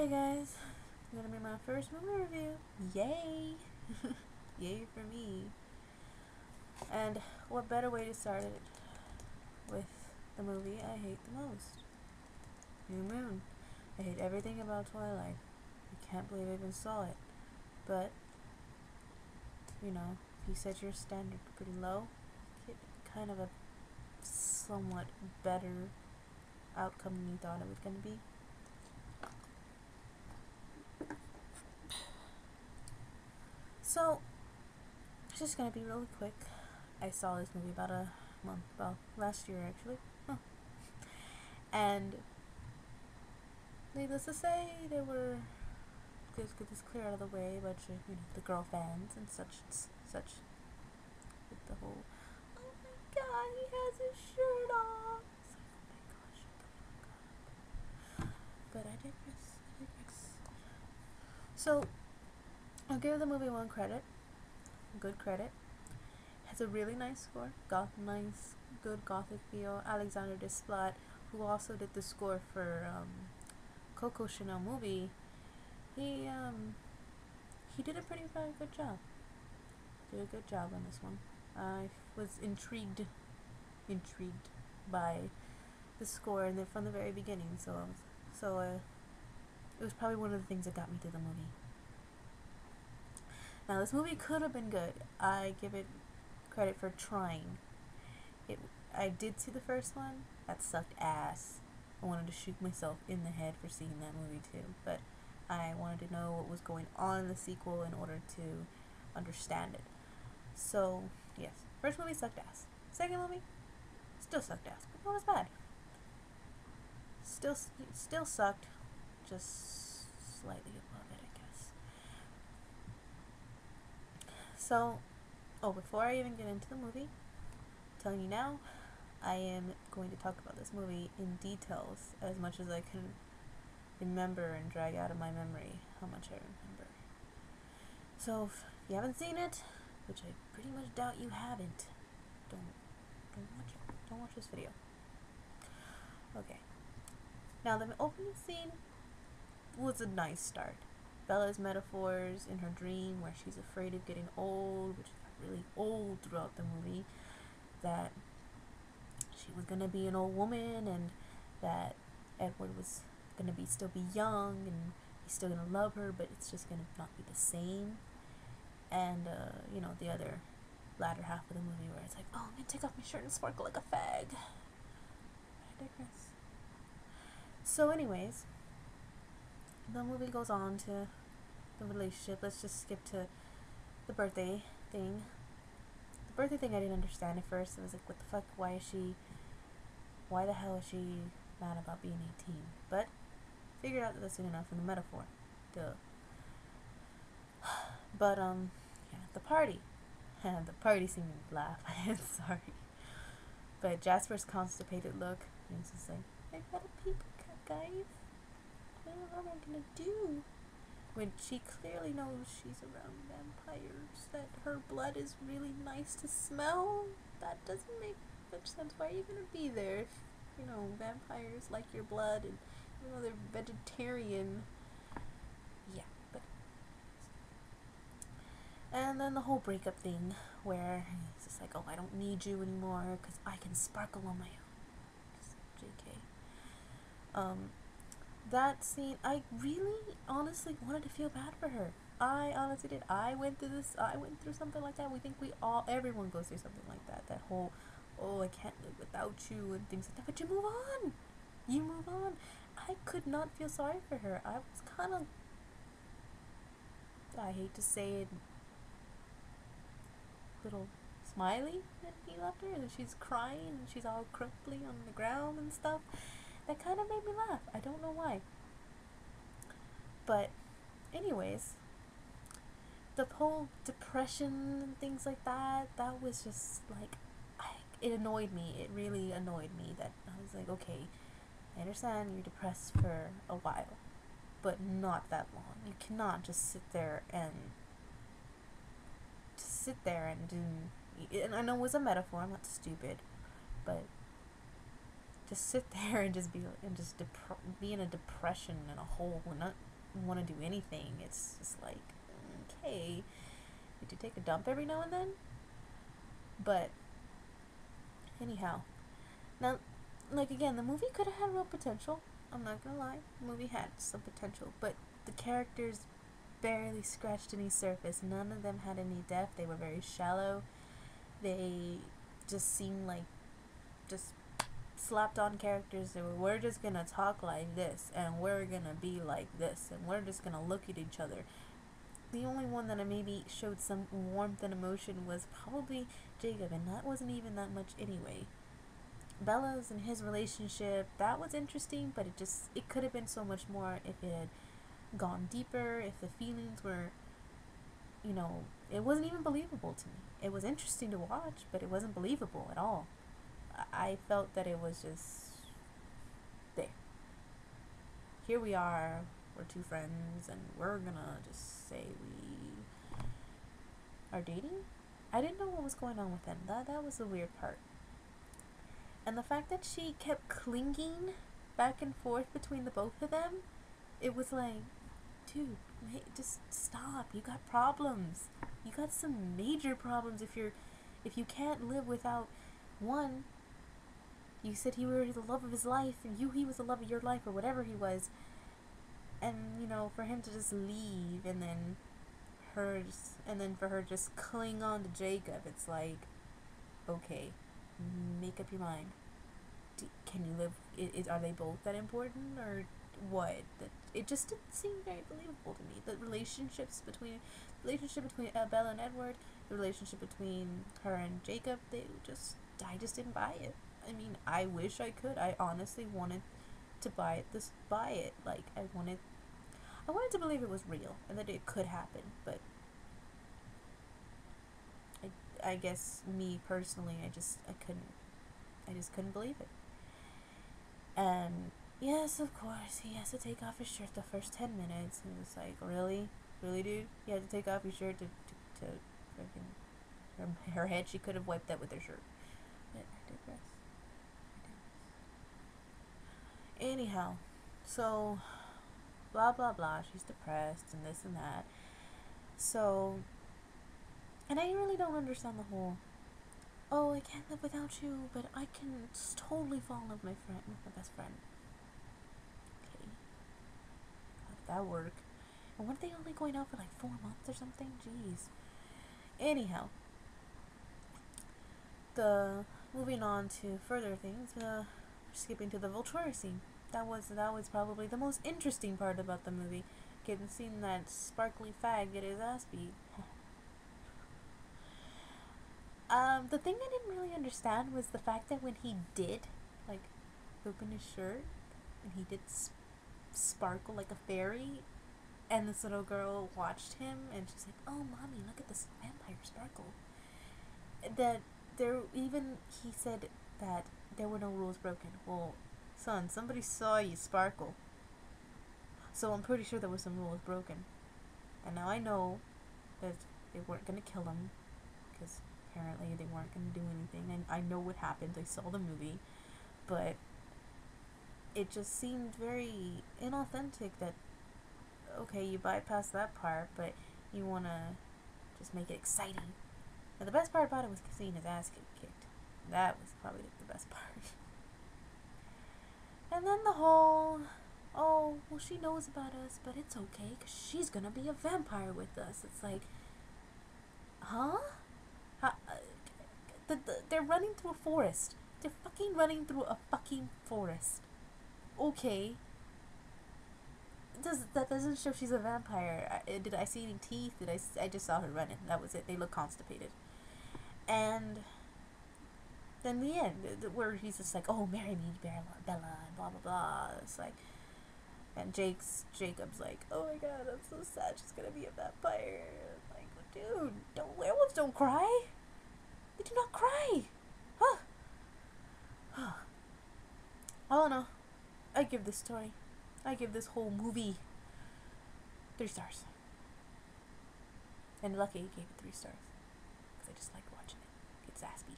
Hey guys, it's gonna be my first movie review. Yay! Yay for me. And what better way to start it with the movie I hate the most? New Moon. I hate everything about Twilight. I can't believe I even saw it. But, you know, if you set your standard pretty low, get kind of a somewhat better outcome than you thought it was gonna be. So, it's just gonna be really quick. I saw this movie about a month, well, last year actually. And needless to say, there were, just get this clear out of the way, a bunch of, the girl fans and such, with the whole, oh my god, he has his shirt off. It's like, oh my gosh, shut the fuck up. But I digress. So, I'll give the movie one credit. Good credit. Has a really nice score. Good gothic feel. Alexander Desplat, who also did the score for Coco Chanel movie, he did a pretty good job. Did a good job on this one. I was intrigued by the score and from the very beginning. So it was probably one of the things that got me to the movie. Now, this movie could have been good. I give it credit for trying. I did see the first one. That sucked ass. I wanted to shoot myself in the head for seeing that movie too. But I wanted to know what was going on in the sequel in order to understand it. So, yes. First movie sucked ass. Second movie still sucked ass, but not as bad. Still sucked. Just slightly above it, I guess. So, before I even get into the movie, I'm telling you now, I am going to talk about this movie in details as much as I can remember and drag out of my memory how much I remember. So, if you haven't seen it, which I pretty much doubt you haven't, don't watch it. Don't watch this video. Okay. Now, the opening scene was a nice start. Bella's metaphors in her dream where she's afraid of getting old, which got really old throughout the movie, that she was going to be an old woman and that Edward was going to still be young and he's still going to love her, but it's just going to not be the same. And, the other latter half of the movie where it's like, oh, I'm going to take off my shirt and sparkle like a fag. I digress. So anyways, the movie goes on to the relationship. Let's just skip to the birthday thing. The birthday thing I didn't understand at first. It was like, what the fuck? Why the hell is she mad about being 18? But figured out that that's soon enough in the metaphor. Duh. But the party. The party scene made me laugh. I'm sorry. But Jasper's constipated look, he's just like, I got a people cut, guys. What am I gonna do? When she clearly knows she's around vampires, that her blood is really nice to smell. That doesn't make much sense. Why are you gonna be there if, vampires like your blood and, they're vegetarian? Yeah, but... And then the whole breakup thing, where it's just like, oh, I don't need you anymore because I can sparkle on my own. Just JK. That scene, I really honestly wanted to feel bad for her. I honestly did. I went through something like that. Everyone goes through something like that. That whole, oh, I can't live without you and things like that. But you move on. I could not feel sorry for her. I was kind of, I hate to say it, little smiley when he left her, and she's crying and she's all crumply on the ground and stuff. That kind of made me laugh. I don't know why. But anyways, the whole depression and things like that was just like, it annoyed me. It really annoyed me that I was like, okay, I understand you're depressed for a while, but not that long. You cannot just sit there and do, and I know it was a metaphor, I'm not stupid, but just sit there and just be in a depression and a hole and not want to do anything. It's just like, okay, did you take a dump every now and then? But anyhow, now, like, again, the movie could have had real potential. I'm not gonna lie, the movie had some potential, but the characters barely scratched any surface. None of them had any depth. They were very shallow. They just seemed like just slapped on characters that we're just gonna talk like this, and we're gonna be like this, and we're just gonna look at each other. The only one that I maybe showed some warmth and emotion was probably Jacob, and that wasn't even that much anyway. Bella's and his relationship, that was interesting, but it could have been so much more if it had gone deeper, if the feelings were, it wasn't even believable to me. It was interesting to watch, but it wasn't believable at all. I felt that it was just there. Here we are, we're two friends, and we're gonna just say we are dating. I didn't know what was going on with them. That was the weird part. And the fact that she kept clinging back and forth between the both of them, it was like, dude, just stop. You got problems. You got some major problems if you can't live without one. You said he was the love of his life, and he was the love of your life, or whatever he was. And, for him to just leave, and then for her just cling on to Jacob, it's like, okay, make up your mind. Can you live? Are they both that important, or what? It just didn't seem very believable to me. The relationship between Bella and Edward, the relationship between her and Jacob, I just didn't buy it. I mean, I wish I could. I honestly wanted to buy it. Like, I wanted to believe it was real and that it could happen, but I guess me personally, I just couldn't believe it. And yes, of course, he has to take off his shirt the first 10 minutes, and it's like, really, dude, you had to take off your shirt to freaking her head. She could have wiped that with her shirt. But I digress. Anyhow, so blah blah blah. She's depressed and this and that. So, and I really don't understand the whole, oh, I can't live without you, but I can totally fall in love with my best friend. Okay. How did that work? And weren't they only going out for like 4 months or something? Jeez. Anyhow. Moving on to further things, skipping to the Volturi scene. That was probably the most interesting part about the movie. Seeing that sparkly fag get his ass beat. The thing I didn't really understand was the fact that when he did, like, open his shirt, and he did sparkle like a fairy, and this little girl watched him, and she's like, oh, mommy, look at this vampire sparkle. He said that there were no rules broken. Well, son, somebody saw you sparkle. So I'm pretty sure there was some rules broken. And now I know that they weren't going to kill him, because apparently they weren't going to do anything. And I know what happened. I saw the movie. But it just seemed very inauthentic that, okay, you bypass that part, but you want to just make it exciting. Now, the best part about it was seeing his ass get kicked. That was probably the best part. And then the whole, oh, well, she knows about us, but it's okay, because she's going to be a vampire with us. It's like, huh? They're running through a forest. They're fucking running through a fucking forest. Okay. That doesn't show she's a vampire. Did I see any teeth? I just saw her running. That was it. They look constipated. And then the end, where he's just like, oh, marry me, Bella, and blah, blah, blah. It's like, and Jacob's like, oh my god, I'm so sad she's gonna be a vampire. Like, dude, werewolves don't cry. They do not cry. Huh. I don't know. I give this whole movie 3 stars. And lucky I gave it 3 stars. Because I just like watching it. It's ass beat.